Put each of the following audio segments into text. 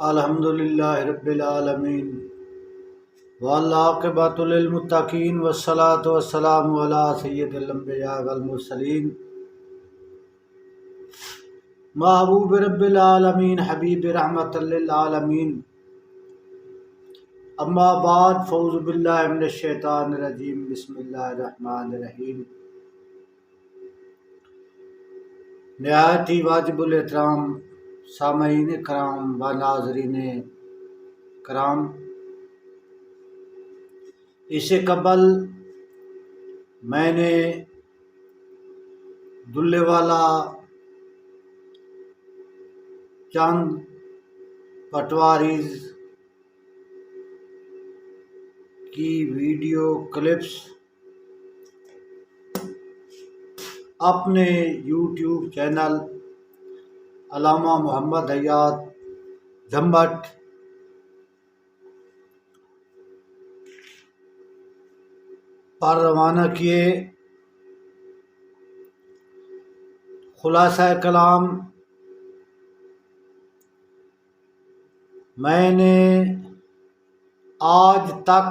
الحمدللہ رب العالمین والعاقبۃ للمتقین والصلاۃ والسلام علی سید الانبیاء والمرسلین محبوب رب العالمین حبیب رحمت للعالمین اما بعد فاعوذ باللہ من الشیطان الرجیم بسم اللہ الرحمن الرحیم۔ نہایت ہی واجب الاحترام سامعین کرام و ناظرین کرام، اس سے قبل میں نے دلے والا چند پٹواریز کی ویڈیو کلپس اپنے یوٹیوب چینل علامہ محمد حیات جھمبٹ پر روانہ کیے۔ خلاصہ کلام، میں نے آج تک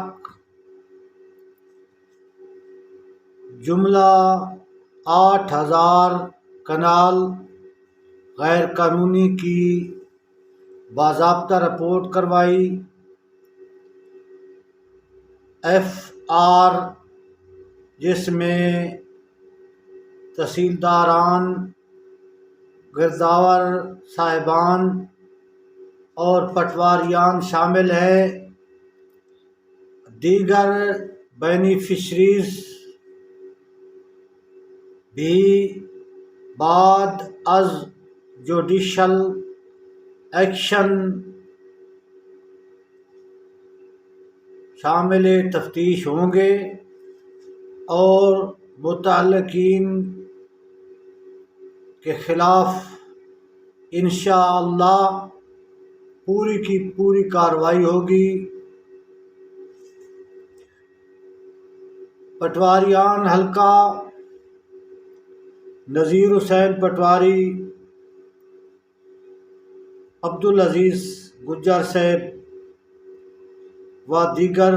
جملہ 8000 کنال غیر قانونی کی باضابطہ رپورٹ کروائی، FR جس میں تحصیلداران، گرداور صاحبان اور پٹواریان شامل ہیں۔ دیگر بینیفیشریز بھی بعد از جوڈیشل ایکشن شامل تفتیش ہوں گے اور متعلقین کے خلاف انشاءاللہ پوری کی پوری کارروائی ہوگی۔ پٹواریان حلقہ نذیر حسین پٹواری، عبدالعزیز گجر صاحب و دیگر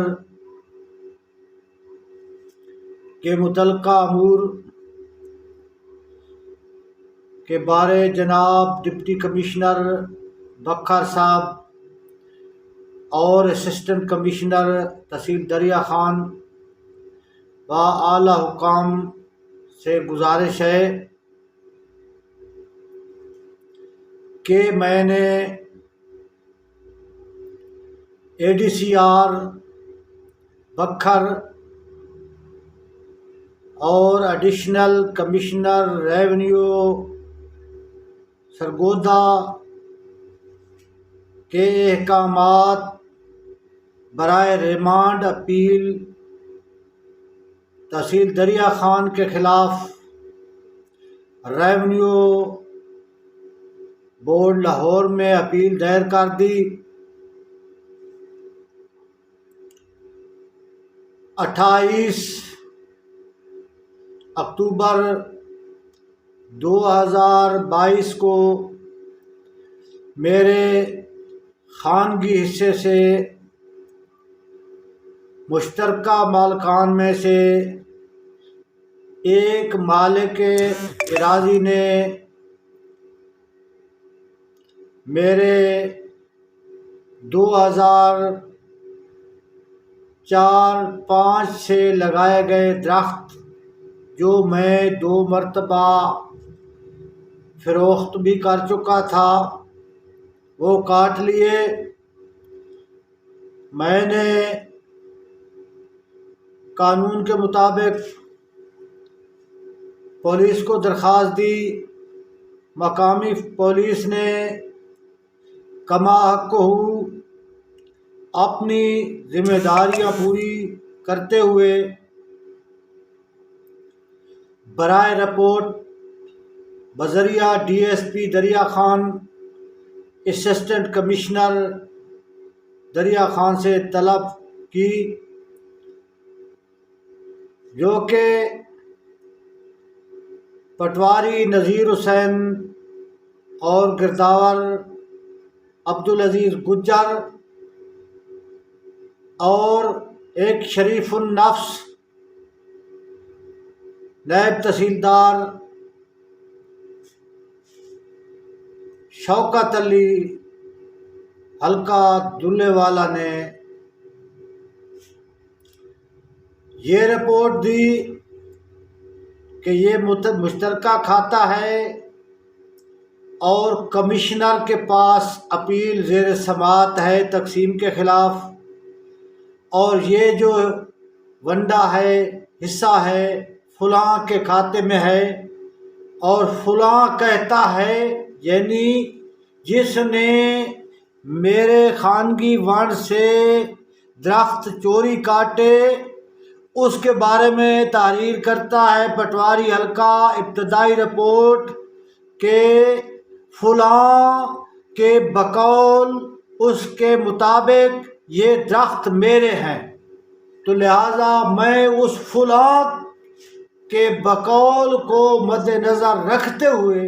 کے متعلقہ امور کے بارے جناب ڈپٹی کمشنر بکھر صاحب اور اسسٹنٹ کمشنر تحصیل دریا خان و اعلیٰ حکام سے گزارش ہے کہ میں نے ADCR بکھر اور ایڈیشنل کمشنر ریونیو سرگودا کے احکامات برائے ریمانڈ اپیل تحصیل دریا خان کے خلاف ریونیو بورڈ لاہور میں اپیل دائر کر دی۔ 28 اکتوبر 2022 کو میرے خانگی حصے سے مشترکہ مالکان میں سے ایک مالک اراضی نے میرے 2004-05 سے لگائے گئے درخت، جو میں 2 مرتبہ فروخت بھی کر چکا تھا، وہ کاٹ لیے۔ میں نے قانون کے مطابق پولیس کو درخواست دی۔ مقامی پولیس نے کما حق اپنی ذمہ داریاں پوری کرتے ہوئے برائے رپورٹ بذریعہ DSP دریا خان، اسسٹنٹ کمشنر دریا خان سے طلب کی، جو کہ پٹواری نذیر حسین اور گرداور عبدالعزیز گجر اور ایک شریف النفس نائب تحصیلدار شوکت علی حلقہ دلے والا نے یہ رپورٹ دی کہ یہ مشترکہ کھاتا ہے اور کمشنر کے پاس اپیل زیر سماعت ہے تقسیم کے خلاف، اور یہ جو ونڈا ہے حصہ ہے فلاں کے کھاتے میں ہے، اور فلاں کہتا ہے یعنی جس نے میرے خانگی ونڈ سے درخت چوری کاٹے اس کے بارے میں تحریر کرتا ہے پٹواری حلقہ ابتدائی رپورٹ کہ فلاں کے بقول اس کے مطابق یہ درخت میرے ہیں، تو لہذا میں اس فلاں کے بقول کو مد نظر رکھتے ہوئے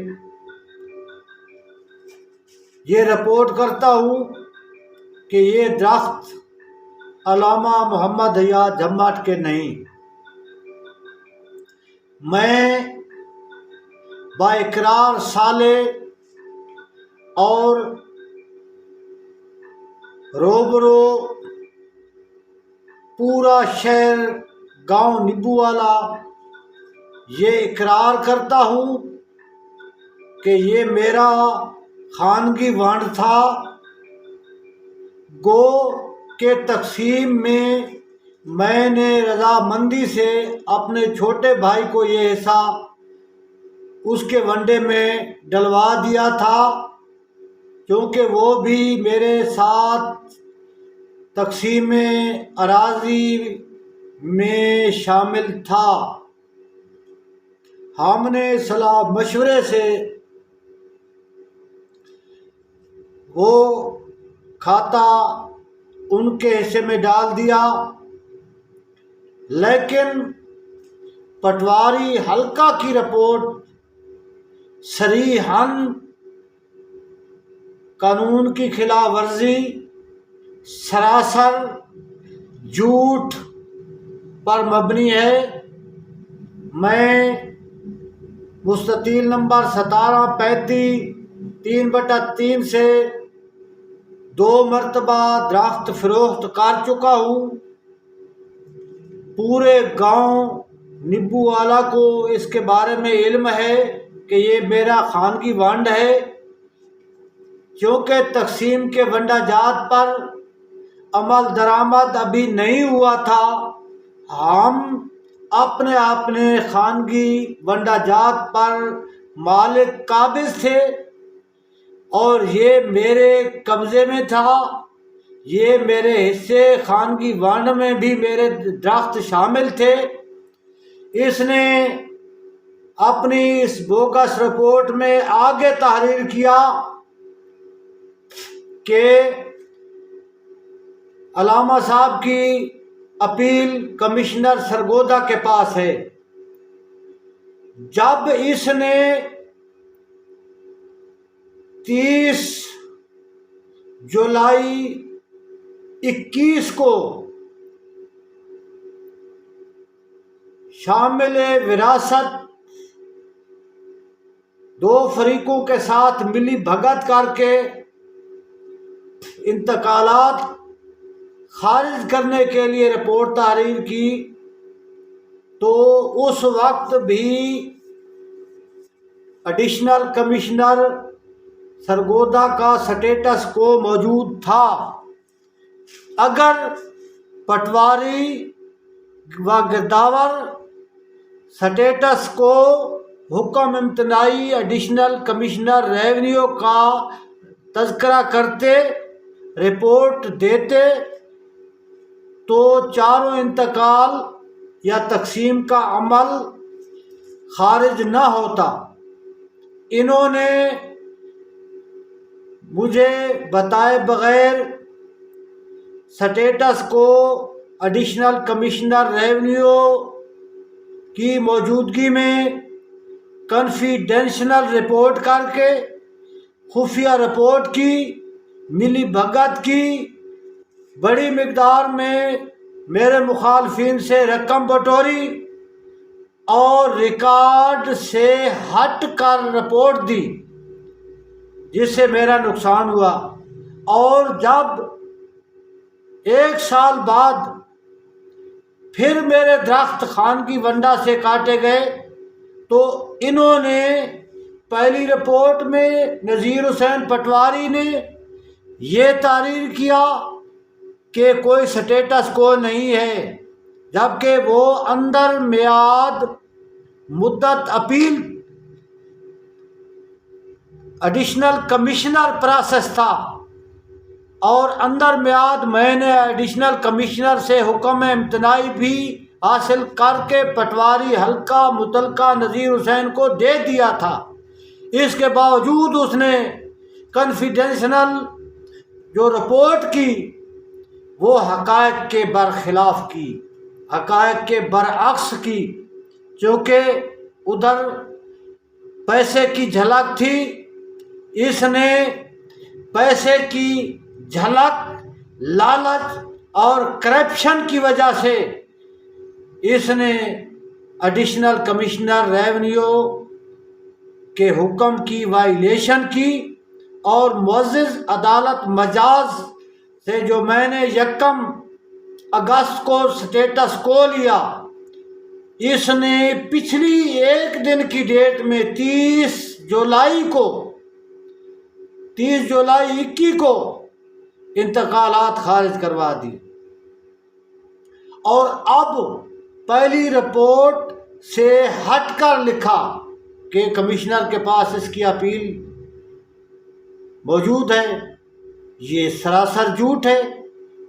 یہ رپورٹ کرتا ہوں کہ یہ درخت علامہ محمد حیات جھمٹ کے نہیں۔ میں با اقرار صالح اور روبرو پورا شہر گاؤں نیبو والا یہ اقرار کرتا ہوں کہ یہ میرا خانگی ونڈ تھا، گو کہ تقسیم میں نے رضامندی سے اپنے چھوٹے بھائی کو یہ حصہ اس کے ونڈے میں ڈلوا دیا تھا، کیونکہ وہ بھی میرے ساتھ تقسیم اراضی میں شامل تھا۔ ہم نے صلاح مشورے سے وہ کھاتا ان کے حصے میں ڈال دیا، لیکن پٹواری حلقہ کی رپورٹ صریحاً قانون کی خلاف ورزی، سراسر جھوٹ پر مبنی ہے۔ میں مستطیل نمبر 1735 3/3 سے 2 مرتبہ درخت فروخت کر چکا ہوں۔ پورے گاؤں نیبو والا کو اس کے بارے میں علم ہے کہ یہ میرا خانگی ونڈ ہے، چونکہ تقسیم کے ونڈا جات پر عمل درآمد ابھی نہیں ہوا تھا۔ ہم اپنے خانگی ونڈا جات پر مالک قابض تھے اور یہ میرے قبضے میں تھا۔ یہ میرے حصے خانگی ونڈ میں بھی میرے درخت شامل تھے۔ اس نے اپنی اس بوگس رپورٹ میں آگے تحریر کیا کہ علامہ صاحب کی اپیل کمشنر سرگودا کے پاس ہے۔ جب اس نے 30 جولائی 21 کو شامل وراثت 2 فریقوں کے ساتھ ملی بھگت کر کے انتقالات خارج کرنے کے لیے رپورٹ تحریر کی، تو اس وقت بھی ایڈیشنل کمشنر سرگودا کا سٹیٹس کو موجود تھا۔ اگر پٹواری و گرداور سٹیٹس کو حکم امتناعی ایڈیشنل کمشنر ریونیو کا تذکرہ کرتے، رپورٹ دیتے، تو چاروں انتقال یا تقسیم کا عمل خارج نہ ہوتا۔ انہوں نے مجھے بتائے بغیر سٹیٹس کو ایڈیشنل کمشنر ریونیو کی موجودگی میں کنفیڈینشیل رپورٹ کر کے خفیہ رپورٹ کی ملی بھگت کی، بڑی مقدار میں میرے مخالفین سے رقم بٹوری اور ریکارڈ سے ہٹ کر رپورٹ دی، جس سے میرا نقصان ہوا۔ اور جب 1 سال بعد پھر میرے درخت خانگی ونڈا سے کاٹے گئے تو انہوں نے پہلی رپورٹ میں نذیر حسین پٹواری نے یہ تحریر کیا کہ کوئی سٹیٹس کو نہیں ہے، جبکہ وہ اندر میعاد مدت اپیل ایڈیشنل کمشنر پروسیس تھا، اور اندر میعاد میں نے ایڈیشنل کمشنر سے حکم امتناعی بھی حاصل کر کے پٹواری حلقہ متعلقہ نذیر حسین کو دے دیا تھا۔ اس کے باوجود اس نے کنفیڈینشنل جو رپورٹ کی وہ حقائق کے برخلاف کی، حقائق کے برعکس کی، چونکہ ادھر پیسے کی جھلک تھی۔ اس نے پیسے کی جھلک، لالچ اور کرپشن کی وجہ سے اس نے ایڈیشنل کمشنر ریونیو کے حکم کی وائلیشن کی، اور معزز عدالت مجاز سے جو میں نے 1 اگست کو سٹیٹس کو لیا، اس نے پچھلی 1 دن کی ڈیٹ میں 30 جولائی 21 کو انتقالات خارج کروا دی، اور اب پہلی رپورٹ سے ہٹ کر لکھا کہ کمشنر کے پاس اس کی اپیل موجود ہے۔ یہ سراسر جھوٹ ہے۔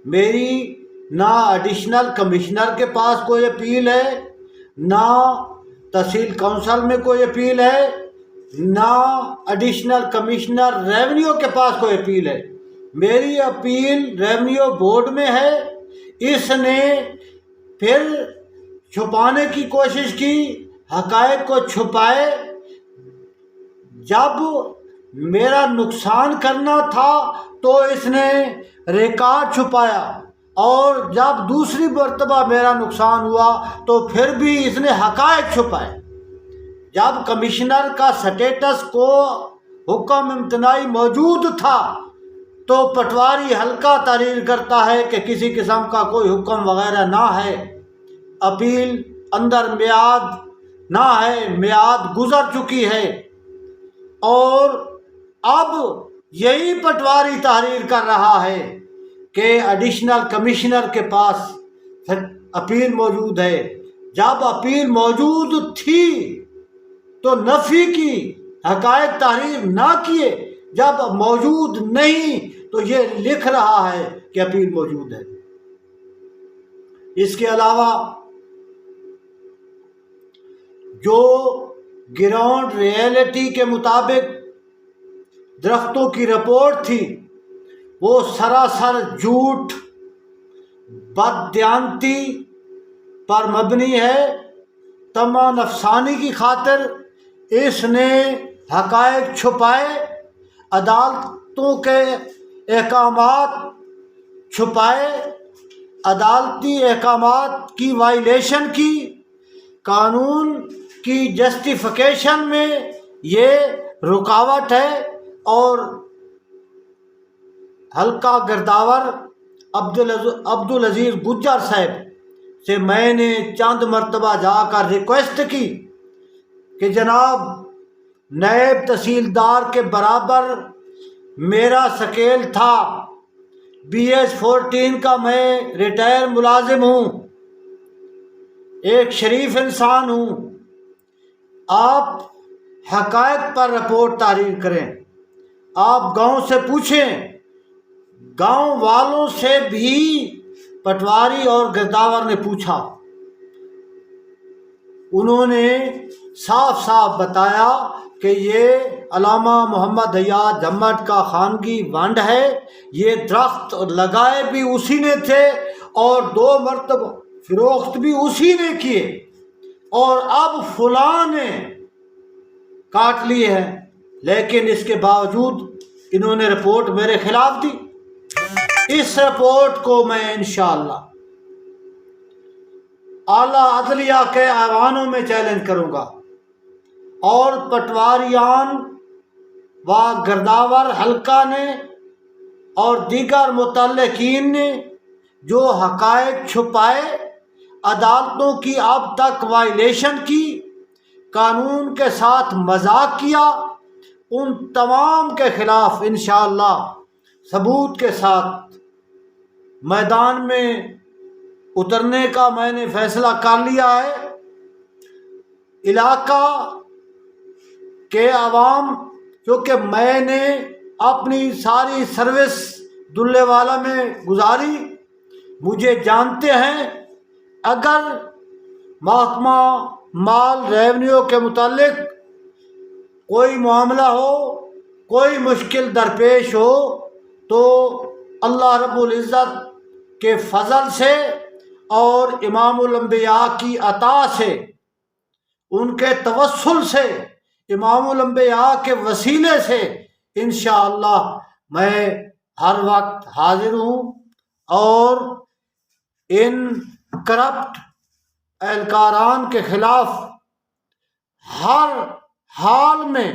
میری نہ ایڈیشنل کمشنر کے پاس کوئی اپیل ہے، نہ تحصیل کونسل میں کوئی اپیل ہے، نہ ایڈیشنل کمشنر ریونیو کے پاس کوئی اپیل ہے۔ میری اپیل ریونیو بورڈ میں ہے۔ اس نے پھر چھپانے کی کوشش کی، حقائق کو چھپائے۔ جب میرا نقصان کرنا تھا تو اس نے ریکارڈ چھپایا، اور جب دوسری مرتبہ میرا نقصان ہوا تو پھر بھی اس نے حقائق چھپائے۔ جب کمشنر کا سٹیٹس کو حکم امتناعی موجود تھا تو پٹواری حلقہ تحریر کرتا ہے کہ کسی قسم کا کوئی حکم وغیرہ نہ ہے، اپیل اندر میعاد نہ ہے، میعاد گزر چکی ہے۔ اور اب یہی پٹواری تحریر کر رہا ہے کہ ایڈیشنل کمشنر کے پاس اپیل موجود ہے۔ جب اپیل موجود تھی تو نفی کی، حقائق تحریر نہ کیے۔ جب موجود نہیں تو یہ لکھ رہا ہے کہ اپیل موجود ہے۔ اس کے علاوہ جو گراؤنڈ ریئلٹی کے مطابق درختوں کی رپورٹ تھی وہ سراسر جھوٹ، بددیانتی پر مبنی ہے۔ طمع افسانی کی خاطر اس نے حقائق چھپائے، عدالتوں کے احکامات چھپائے، عدالتی احکامات کی وائلیشن کی، قانون کی جسٹیفیکیشن میں یہ رکاوٹ ہے۔ اور حلقہ گرداور عبدالعزیز گجر صاحب سے میں نے چند مرتبہ جا کر ریکویسٹ کی کہ جناب نائب تحصیلدار کے برابر میرا سکیل تھا، BS-14 کا میں ریٹائر ملازم ہوں، ایک شریف انسان ہوں، آپ حقائق پر رپورٹ تحریر کریں۔ آپ گاؤں سے پوچھیں، گاؤں والوں سے بھی پٹواری اور گرداور نے پوچھا، انہوں نے صاف صاف بتایا کہ یہ علامہ محمد حیات جھمٹ کا خانگی ونڈ ہے، یہ درخت لگائے بھی اسی نے تھے اور 2 مرتبہ فروخت بھی اسی نے کیے، اور اب فلاں نے کاٹ لی ہے۔ لیکن اس کے باوجود انہوں نے رپورٹ میرے خلاف دی۔ اس رپورٹ کو میں انشاءاللہ اعلیٰ عدلیہ کے ایوانوں میں چیلنج کروں گا، اور پٹواریان و گرداور حلقہ نے اور دیگر متعلقین نے جو حقائق چھپائے، عدالتوں کی اب تک وائلیشن کی، قانون کے ساتھ مذاق کیا، ان تمام کے خلاف انشاءاللہ ثبوت کے ساتھ میدان میں اترنے کا میں نے فیصلہ کر لیا ہے۔ علاقہ کے عوام، کیونکہ میں نے اپنی ساری سروس دلے والا میں گزاری، مجھے جانتے ہیں، اگر محکمہ مال ریونیو کے متعلق کوئی معاملہ ہو، کوئی مشکل درپیش ہو، تو اللہ رب العزت کے فضل سے اور امام الانبیاء کی عطا سے، ان کے توسل سے، امام الانبیاء کے وسیلے سے انشاءاللہ میں ہر وقت حاضر ہوں، اور ان کرپٹ اہلکاران کے خلاف ہر حال میں،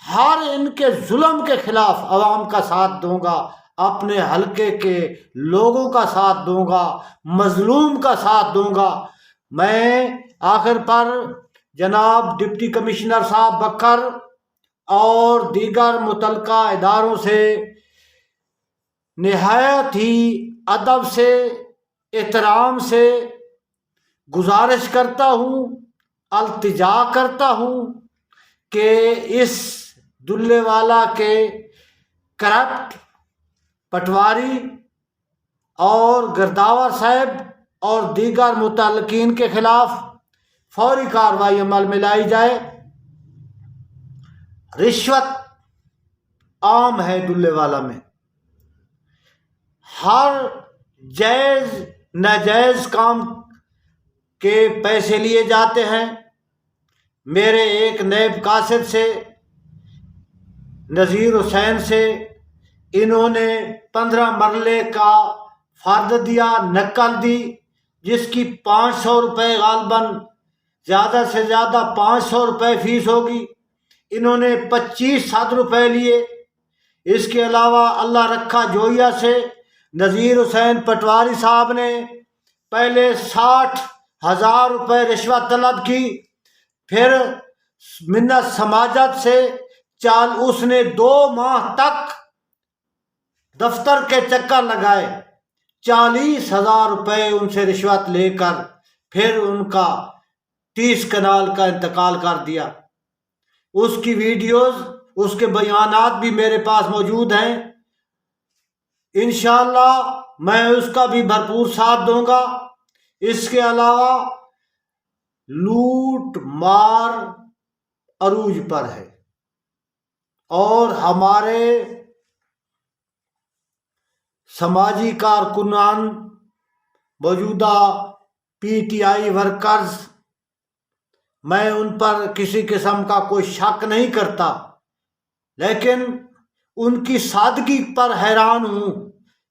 ہر ان کے ظلم کے خلاف عوام کا ساتھ دوں گا، اپنے حلقے کے لوگوں کا ساتھ دوں گا، مظلوم کا ساتھ دوں گا۔ میں آخر پر جناب ڈپٹی کمشنر صاحب بکر اور دیگر متعلقہ اداروں سے نہایت ہی ادب سے، احترام سے گزارش کرتا ہوں، التجا کرتا ہوں کہ اس دلے والا کے کرپٹ پٹواری اور گرداور صاحب اور دیگر متعلقین کے خلاف فوری کارروائی عمل میں لائی جائے۔ رشوت عام ہے دلے والا میں، ہر جائز ناجائز کام کے پیسے لیے جاتے ہیں۔ میرے ایک نیب قاصد سے، نذیر حسین سے، انہوں نے 15 مرلے کا فرد دیا، نقل دی، جس کی 500 روپے غالباً، زیادہ سے زیادہ 500 روپے فیس ہوگی۔ انہوں نے 2500 روپے لیے۔ اس کے علاوہ اللہ رکھا جویا سے نذیر حسین پٹواری صاحب نے پہلے 60,000 روپے رشوت طلب کی، پھر منت سماجت سے اس نے 2 ماہ تک دفتر کے چکر لگائے، 40,000 روپے ان سے رشوت لے کر پھر ان کا 30 کنال کا انتقال کر دیا۔ اس کی ویڈیوز، اس کے بیانات بھی میرے پاس موجود ہیں۔ انشاءاللہ میں اس کا بھی بھرپور ساتھ دوں گا۔ اس کے علاوہ لوٹ مار عروج پر ہے، اور ہمارے سماجی کارکنان، موجودہ PTI ورکرز، میں ان پر کسی قسم کا کوئی شک نہیں کرتا، لیکن ان کی سادگی پر حیران ہوں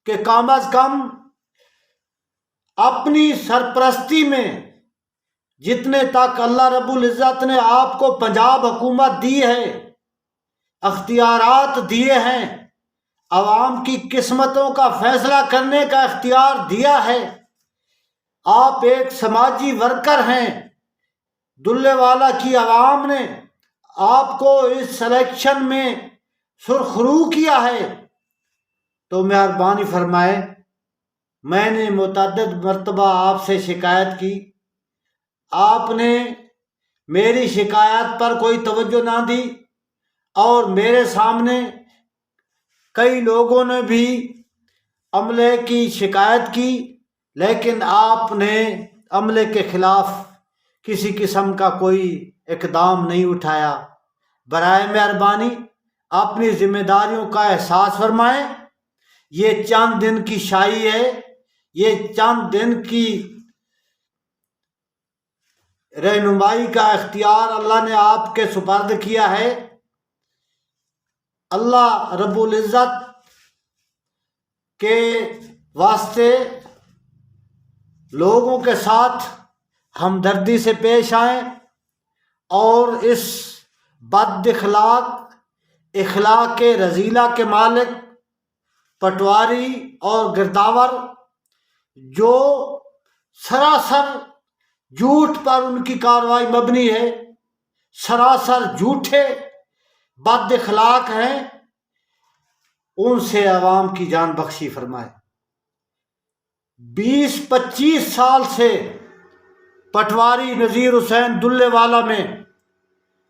کہ کم از کم اپنی سرپرستی میں جتنے تک اللہ رب العزت نے آپ کو پنجاب حکومت دی ہے، اختیارات دیے ہیں، عوام کی قسمتوں کا فیصلہ کرنے کا اختیار دیا ہے، آپ ایک سماجی ورکر ہیں، دلے والا کی عوام نے آپ کو اس سلیکشن میں سرخرو کیا ہے، تو مہربانی فرمائے، میں نے متعدد مرتبہ آپ سے شکایت کی، آپ نے میری شکایت پر کوئی توجہ نہ دی، اور میرے سامنے کئی لوگوں نے بھی عملے کی شکایت کی، لیکن آپ نے عملے کے خلاف کسی قسم کا کوئی اقدام نہیں اٹھایا۔ برائے مہربانی اپنی ذمہ داریوں کا احساس فرمائیں۔ یہ چند دن کی شائی ہے، یہ چند دن کی رہنمائی کا اختیار اللہ نے آپ کے سپرد کیا ہے۔ اللہ رب العزت کے واسطے لوگوں کے ساتھ ہمدردی سے پیش آئیں اور اس بد اخلاق رذیلہ کے مالک پٹواری اور گرداور جو سراسر جھوٹ پر ان کی کارروائی مبنی ہے، سراسر جھوٹے بد اخلاق ہیں، ان سے عوام کی جان بخشی فرمائے۔ 20-25 سال سے پٹواری نذیر حسین دلے والا میں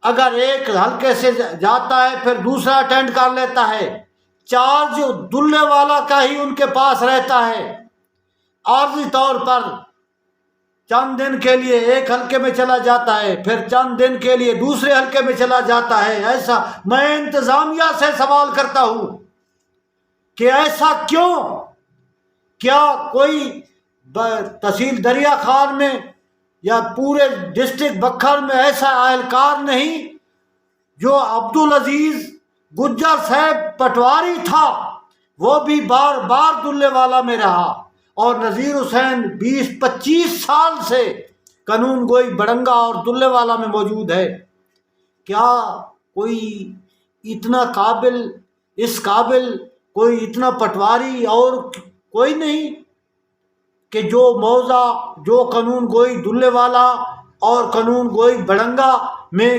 اگر ایک حلقے سے جاتا ہے پھر دوسرا اٹینڈ کر لیتا ہے، چارج دلے والا کا ہی ان کے پاس رہتا ہے۔ عارضی طور پر چند دن کے لیے ایک حلقے میں چلا جاتا ہے، پھر چند دن کے لیے دوسرے حلقے میں چلا جاتا ہے۔ ایسا میں انتظامیہ سے سوال کرتا ہوں کہ ایسا کیوں؟ کیا کوئی تحصیل دریا خان میں یا پورے ڈسٹرکٹ بکھر میں ایسا اہلکار نہیں جو عبدالعزیز گجر صاحب پٹواری تھا، وہ بھی بار بار دلے والا میں رہا، اور نذیر حسین 20-25 سال سے قانون گوئی بڑنگا اور دلے والا میں موجود ہے۔ کیا کوئی اتنا قابل، اس قابل کوئی اتنا پٹواری اور کوئی نہیں کہ جو موضع، جو قانون گوئی دلے والا اور قانون گوئی بڑنگا میں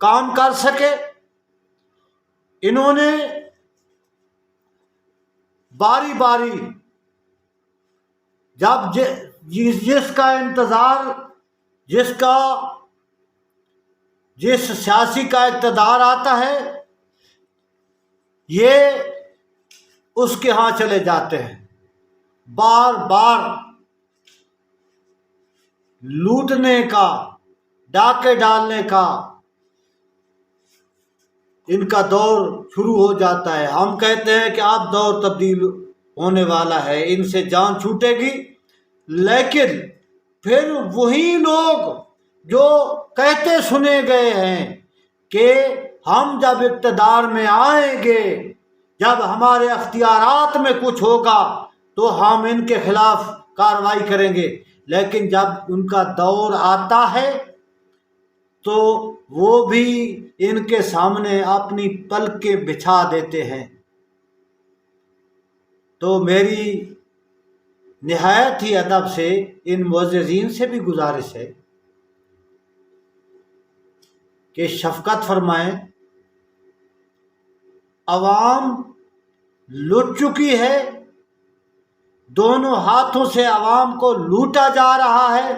کام کر سکے؟ انہوں نے باری باری جب جس کا انتظار، جس سیاسی کا اقتدار آتا ہے، یہ اس کے ہاں چلے جاتے ہیں، بار بار لوٹنے کا، ڈاکے ڈالنے کا ان کا دور شروع ہو جاتا ہے۔ ہم کہتے ہیں کہ اب دور تبدیل ہونے والا ہے، ان سے جان چھوٹے گی، لیکن پھر وہی لوگ جو کہتے سنے گئے ہیں کہ ہم جب اقتدار میں آئیں گے، جب ہمارے اختیارات میں کچھ ہوگا تو ہم ان کے خلاف کارروائی کریں گے، لیکن جب ان کا دور آتا ہے تو وہ بھی ان کے سامنے اپنی پلکیں بچھا دیتے ہیں۔ تو میری نہایت ہی ادب سے ان معززین سے بھی گزارش ہے کہ شفقت فرمائیں، عوام لٹ چکی ہے، دونوں ہاتھوں سے عوام کو لوٹا جا رہا ہے،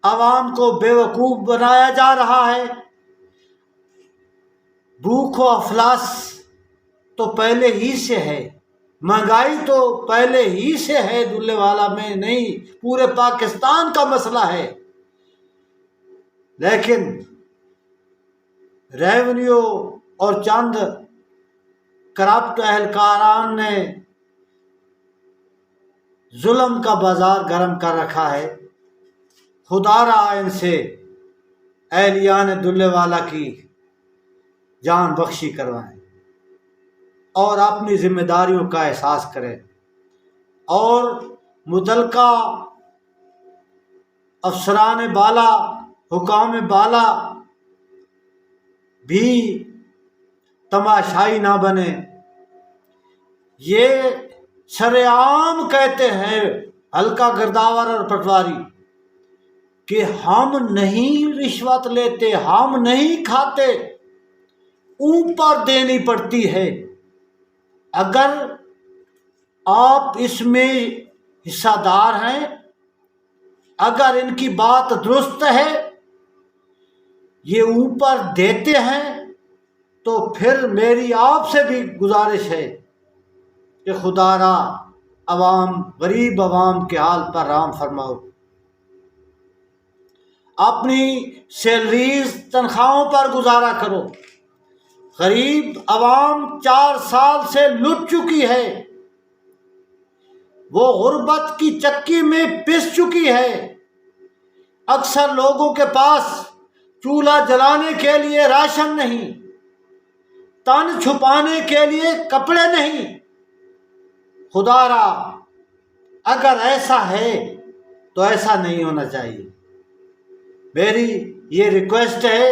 عوام کو بے وقوف بنایا جا رہا ہے۔ بھوک و افلاس تو پہلے ہی سے ہے، مہنگائی تو پہلے ہی سے ہے، دلے والا میں نہیں، پورے پاکستان کا مسئلہ ہے، لیکن ریونیو اور چند کرپٹ اہلکاران نے ظلم کا بازار گرم کر رکھا ہے۔ خدا را ان سے اہلیان دلے والا کی جان بخشی کروائیں اور اپنی ذمہ داریوں کا احساس کریں، اور متعلقہ افسران بالا، حکام بالا بھی تماشائی نہ بنے۔ یہ شرعام کہتے ہیں حلقہ گرداور اور پٹواری کہ ہم نہیں رشوت لیتے، ہم نہیں کھاتے، اوپر دینی پڑتی ہے۔ اگر آپ اس میں حصہ دار ہیں، اگر ان کی بات درست ہے، یہ اوپر دیتے ہیں، تو پھر میری آپ سے بھی گزارش ہے کہ خدا را عوام، غریب عوام کے حال پر رحم فرماؤ۔ اپنی سیلریز، تنخواہوں پر گزارا کرو۔ غریب عوام 4 سال سے لٹ چکی ہے، وہ غربت کی چکی میں پس چکی ہے۔ اکثر لوگوں کے پاس چولہا جلانے کے لیے راشن نہیں، تن چھپانے کے لیے کپڑے نہیں۔ خدا را اگر ایسا ہے تو ایسا نہیں ہونا چاہیے۔ میری یہ ریکویسٹ ہے،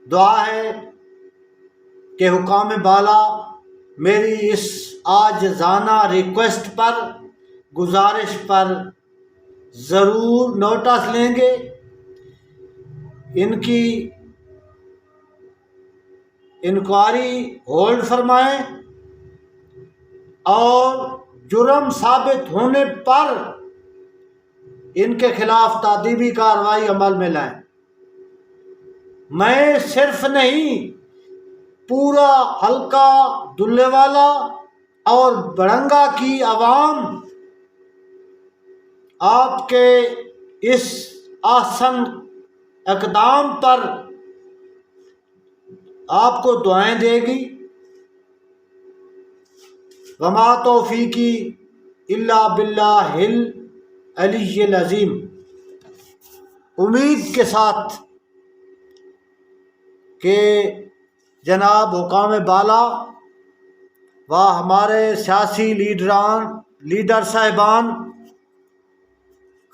دعا ہے کہ حکام بالا میری اس عاجزانہ ریکویسٹ پر، گزارش پر ضرور نوٹس لیں گے، ان کی انکوائری ہولڈ فرمائیں اور جرم ثابت ہونے پر ان کے خلاف تادیبی کارروائی عمل میں لائیں۔ میں صرف نہیں، پورا حلقہ دلے والا اور بڑنگا کی عوام آپ کے اس احسن اقدام پر آپ کو دعائیں دے گی۔ وما توفیقی الا باللہ العلی العظیم۔ امید کے ساتھ کہ جناب حکام بالا و ہمارے سیاسی لیڈر صاحبان،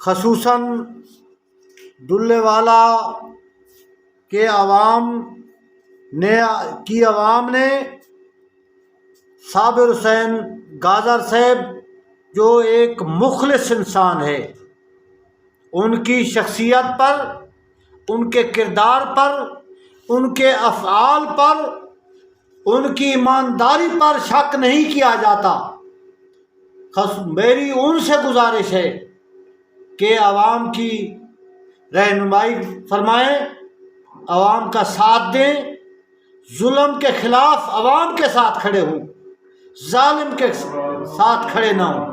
خصوصاً دلے والا کے عوام نے صابر حسین گاجر صاحب جو ایک مخلص انسان ہے، ان کی شخصیت پر، ان کے کردار پر، ان کے افعال پر، ان کی ایمانداری پر شک نہیں کیا جاتا۔ میری ان سے گزارش ہے کہ عوام کی رہنمائی فرمائیں، عوام کا ساتھ دیں، ثلم کے خلاف عوام کے ساتھ کھڑے ہوں، ظالم کے ساتھ کھڑے نہ ہوں۔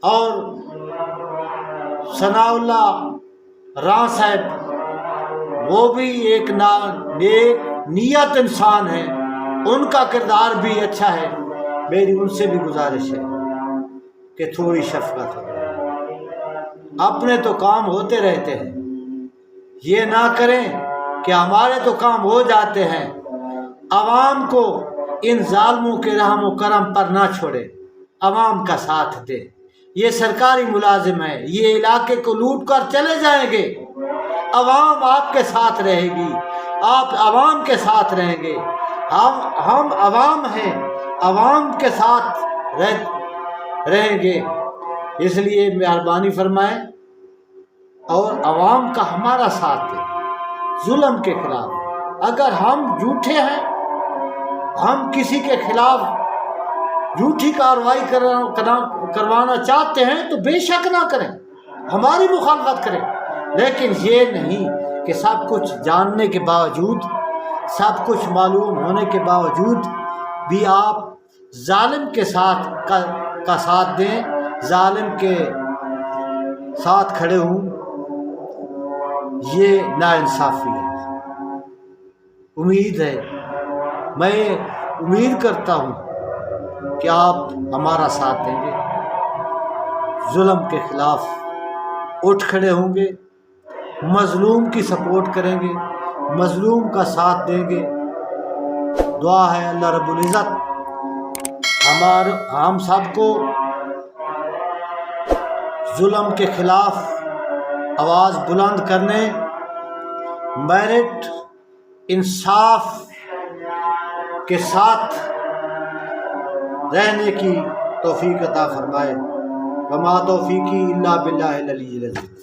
اور ثناء اللہ راں صاحب، وہ بھی ایک نیک نیت انسان ہے، ان کا کردار بھی اچھا ہے، میری ان سے بھی گزارش ہے کہ تھوڑی شفقت ہو۔ اپنے تو کام ہوتے رہتے ہیں، یہ نہ کریں کہ ہمارے تو کام ہو جاتے ہیں، عوام کو ان ظالموں کے رحم و کرم پر نہ چھوڑے، عوام کا ساتھ دے۔ یہ سرکاری ملازم ہے، یہ علاقے کو لوٹ کر چلے جائیں گے، عوام آپ کے ساتھ رہے گی، آپ عوام کے ساتھ رہیں گے۔ ہم عوام ہیں، عوام کے ساتھ رہیں گے، اس لیے مہربانی فرمائیں اور عوام کا ہمارا ساتھ دیں ظلم کے خلاف۔ اگر ہم جھوٹے ہیں، ہم کسی کے خلاف جھوٹی کارروائی کروانا چاہتے ہیں تو بے شک نہ کریں، ہماری مخالفت کریں، لیکن یہ نہیں کہ سب کچھ جاننے کے باوجود، سب کچھ معلوم ہونے کے باوجود بھی آپ ظالم کے ساتھ کا ساتھ دیں، ظالم کے ساتھ کھڑے ہوں، یہ ناانصافی ہے۔ امید ہے، میں امید کرتا ہوں کہ آپ ہمارا ساتھ دیں گے، ظلم کے خلاف اٹھ کھڑے ہوں گے، مظلوم کی سپورٹ کریں گے، مظلوم کا ساتھ دیں گے۔ دعا ہے اللہ رب العزت ہم سب کو ظلم کے خلاف آواز بلند کرنے، میرٹ، انصاف کے ساتھ رہنے کی توفیق عطا فرمائے۔ وما توفیقی الا باللہ العلی العظیم۔